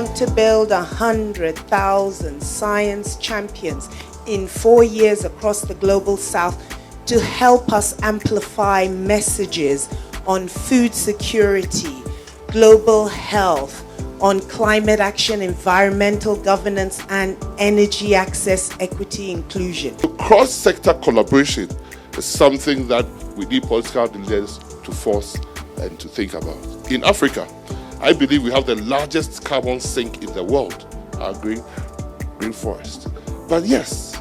want to build 100,000 science champions in 4 years across the Global South to help us amplify messages on food security, global health, on climate action, environmental governance, and energy access, equity, inclusion. Cross-sector collaboration is something that we need political leaders to force and to think about. In Africa, I believe we have the largest carbon sink in the world, our green forest. But yes,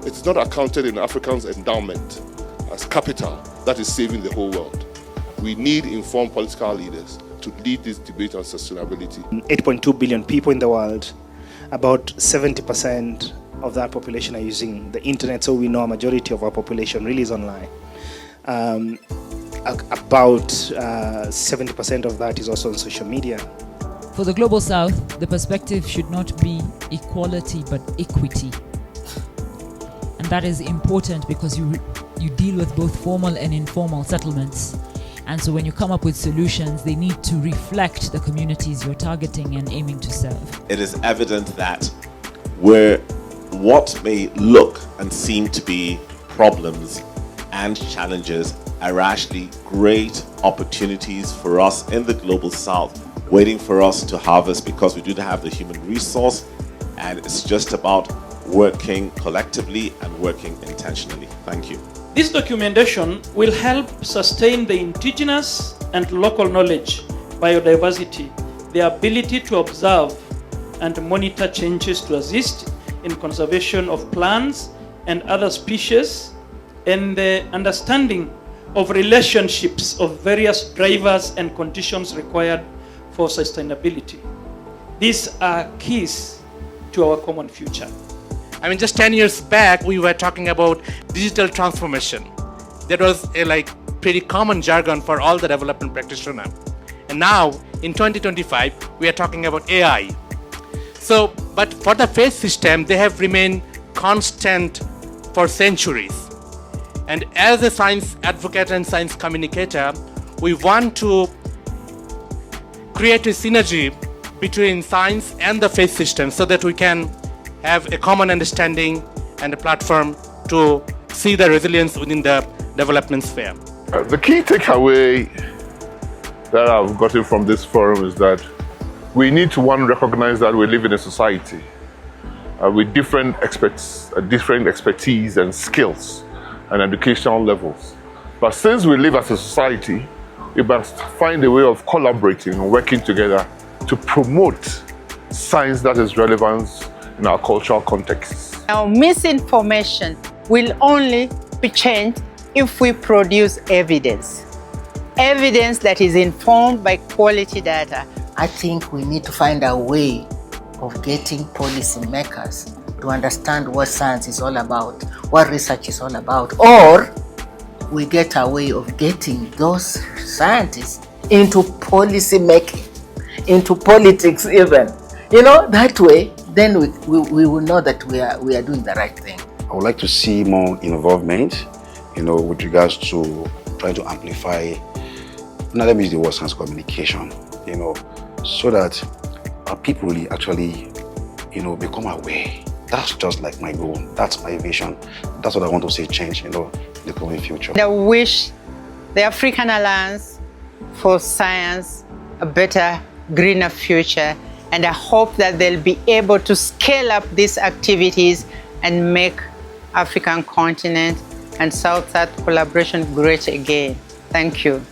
it's not accounted in Africans' endowment as capital that is saving the whole world. We need informed political leaders to lead this debate on sustainability. 8.2 billion people in the world, about 70% of that population are using the internet, so we know a majority of our population really is online. About 70% of that is also on social media. For the Global South, the perspective should not be equality but equity. And that is important because you deal with both formal and informal settlements. And so when you come up with solutions, they need to reflect the communities you're targeting and aiming to serve. It is evident that where what may look and seem to be problems and challenges are actually great opportunities for us in the Global South, waiting for us to harvest, because we do not have the human resource, and it's just about working collectively and working intentionally. Thank you. This documentation will help sustain the indigenous and local knowledge, biodiversity, the ability to observe and monitor changes to assist in conservation of plants and other species, and the understanding of relationships of various drivers and conditions required for sustainability. These are keys to our common future. I mean, just 10 years back, we were talking about digital transformation. That was a pretty common jargon for all the development practitioners. And now, in 2025, we are talking about AI. So, but for the faith system, they have remained constant for centuries. And as a science advocate and science communicator, we want to create a synergy between science and the faith system so that we can have a common understanding and a platform to see the resilience within the development sphere. The key takeaway that I've gotten from this forum is that we need to, one, recognize that we live in a society with different expertise and skills and educational levels. But since we live as a society, we must find a way of collaborating and working together to promote science that is relevant in our cultural contexts. Now, misinformation will only be changed if we produce evidence. Evidence that is informed by quality data. I think we need to find a way of getting policymakers to understand what science is all about, what research is all about, or we get a way of getting those scientists into policy making, into politics even. That way, then we will know that we are doing the right thing. I would like to see more involvement, with regards to trying to amplify, now let me use the word science communication, so that our people really actually, become aware. That's just like my goal. That's my vision. That's what I want to see change, in the coming future. I wish the African Alliance for Science a better, greener future. And I hope that they'll be able to scale up these activities and make African continent and South-South collaboration great again. Thank you.